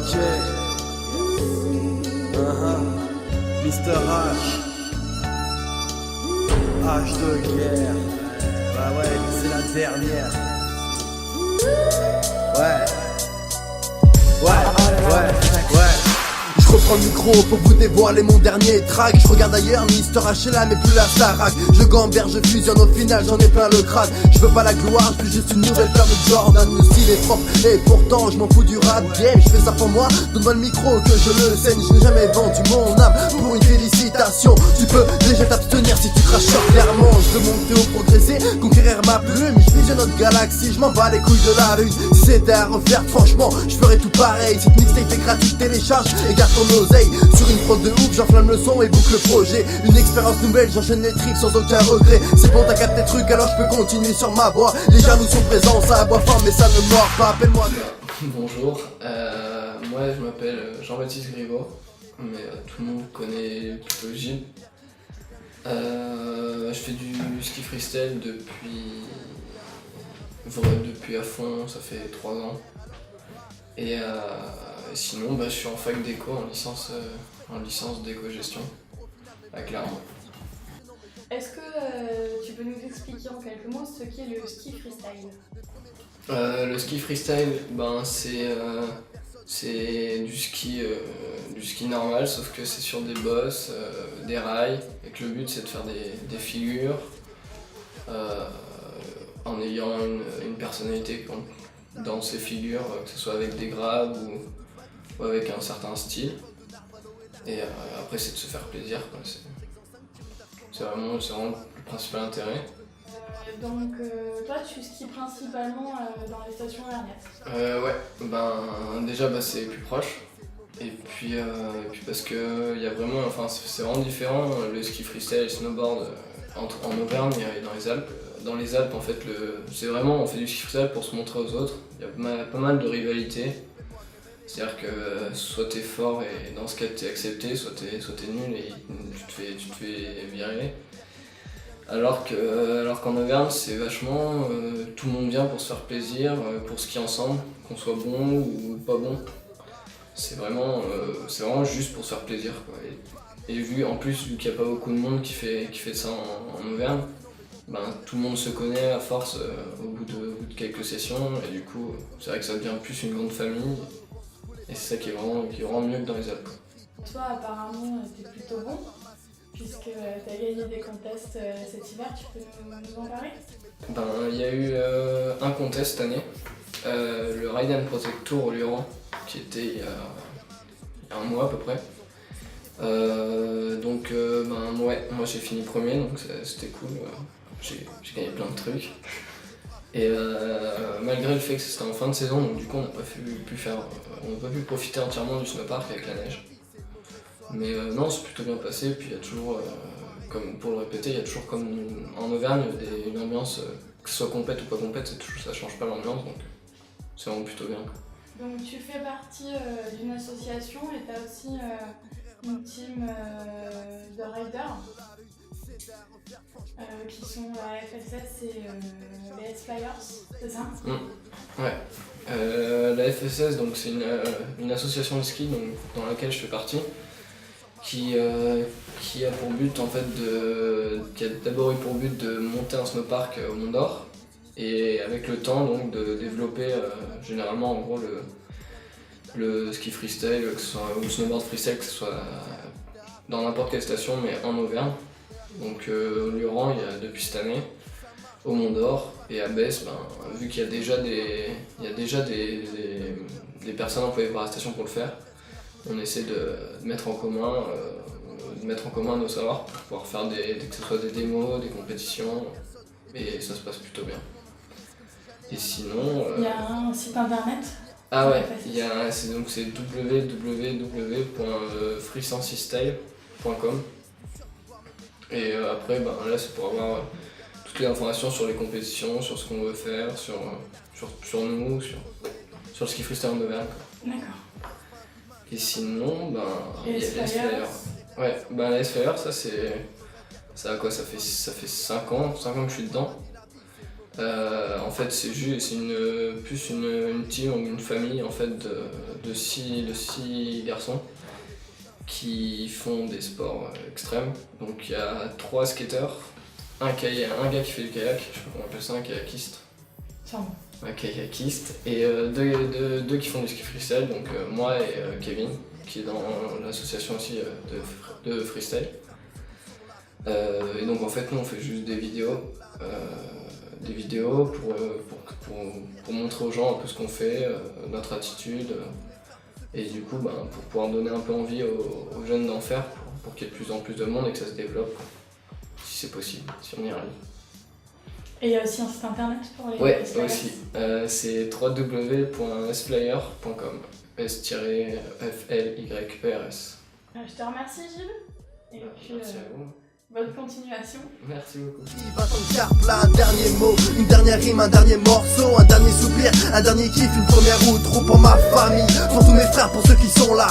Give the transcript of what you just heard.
Ok. Mr. H. H de guerre. Bah ouais, c'est la dernière. Ouais. Ouais. Je reprends le micro pour vous dévoiler mon dernier track. Je regarde ailleurs, Mister H est là mais plus la Starac. Je gamberge, je fusionne, au final j'en ai plein le crâne. Je veux pas la gloire, je veux juste une nouvelle flamme de Jordan. Le style est propre et pourtant je m'en fous du rap game. Je fais ça pour moi, donne-moi le micro que je le saigne. Je n'ai jamais vendu mon âme pour une félicitation. Tu peux déjà t'abstenir si tu craches sur clairement. Je veux monter ou progresser, conquérir ma plume. Je visionne notre galaxie, je m'en bats les couilles de la lune. Si c'était à refaire, franchement, je ferais tout pareil. Cette mixtape est gratuite, télécharge et garde ton oseille. Sur une prod de ouf, j'enflamme le son et boucle le projet. Une expérience nouvelle, j'enchaîne les tricks sans aucun regret. C'est bon, t'as capté tes trucs, alors je peux continuer sur ma voie. Les jaloux sont présents, ça aboie fort mais ça ne mord pas, appelle-moi. Bonjour, moi je m'appelle Jean-Baptiste Griveaux, mais tout le monde connaît plutôt Gilles. Je fais du ski freestyle depuis à fond, ça fait 3 ans. Et sinon, je suis en fac d'éco, en licence d'éco-gestion à Clermont. Est-ce que tu peux nous expliquer en quelques mots ce qu'est le ski freestyle ? Le ski freestyle, c'est du ski normal, sauf que c'est sur des bosses, des rails, et que le but c'est de faire des figures en ayant une personnalité dans ces figures, que ce soit avec des grabs ou avec un certain style. Et après c'est de se faire plaisir, quoi. C'est vraiment le principal intérêt. Donc toi tu skis principalement dans les stations Herniat. Ouais, déjà c'est plus proche. Et puis parce que y a vraiment, c'est vraiment différent le ski freestyle et le snowboard en Auvergne et dans les Alpes. Dans les Alpes en fait c'est vraiment on fait du ski freestyle pour se montrer aux autres. Il y a pas mal de rivalité. C'est-à-dire que soit t'es fort et dans ce cas t'es accepté, soit t'es nul et tu te fais virer. Alors qu'en Auvergne c'est vachement tout le monde vient pour se faire plaisir, pour skier ensemble, qu'on soit bon ou pas bon. C'est vraiment juste pour se faire plaisir, quoi. Et vu qu'il n'y a pas beaucoup de monde qui fait ça en Auvergne, tout le monde se connaît à force au bout de quelques sessions et du coup c'est vrai que ça devient plus une grande famille. Et c'est ça qui est vraiment mieux que dans les Alpes. Toi apparemment t'es plutôt bon, puisque t'as gagné des contests cet hiver, tu peux nous en parler ? Il y a eu un contest cette année, le Ride and Protect Tour au Luron, qui était il y a un mois à peu près. Moi j'ai fini premier, donc c'était cool, j'ai gagné plein de trucs. Et malgré le fait que c'était en fin de saison, donc du coup on n'a pas pu profiter entièrement du snowpark avec la neige. Mais non, c'est plutôt bien passé, puis il y a toujours, comme pour le répéter, il y a toujours comme en Auvergne une ambiance, que ce soit compète ou pas compète, ça change pas l'ambiance, donc c'est vraiment plutôt bien. Donc tu fais partie d'une association et tu as aussi une team de riders qui sont la FSS et les S-Flyers, c'est ça ? Ouais. La FSS, donc, c'est une association de ski donc, dans laquelle je fais partie, qui a pour but en fait qui a d'abord eu pour but de monter un snowpark au Mont d'Or et avec le temps donc de développer généralement en gros le ski freestyle ou le snowboard freestyle, que ce soit dans n'importe quelle station mais en Auvergne. Donc au Luron il y a depuis cette année, au Mont d'Or et à Besse, vu qu'il y a déjà des personnes employées par la station pour le faire, on essaie de mettre en commun nos savoirs pour pouvoir faire que ce soit des démos, des compétitions, et ça se passe plutôt bien. Et sinon... Il y a un site internet ? Ah ouais, c'est www.freesancystyle.com. Et après, là c'est pour avoir toutes les informations sur les compétitions, sur ce qu'on veut faire, sur nous, sur le ski freestyle en Auvergne. D'accord. Et sinon, il y a les S-Flyers. Ouais, la S-Flyers, ça fait 5 ans que je suis dedans. En fait, c'est plus une team ou une famille en fait, de six garçons qui font des sports extrêmes. Donc il y a 3 skateurs, un gars qui fait du kayak, je sais pas comment on appelle ça, un kayakiste. Sûrement. Un kayakiste, et deux qui font du ski freestyle, donc moi et Kevin, qui est dans l'association aussi de freestyle. Et donc en fait nous on fait juste des vidéos pour montrer aux gens un peu ce qu'on fait, notre attitude, et du coup pour pouvoir donner un peu envie aux jeunes d'en faire, pour qu'il y ait de plus en plus de monde et que ça se développe, si c'est possible, si on y arrive. Et il y a aussi un site internet pour les Ouais, flyers. aussi. C'est www.sflyer.com. S-FLYERS. Je te remercie Gilles. Et puis, Merci à vous. bonne continuation. Merci beaucoup. 24 plats, un dernier mot, une dernière rime, un dernier morceau, un dernier soupir, un dernier kiff, une première route, trop pour ma famille, pour tous mes frères, pour ceux qui sont là.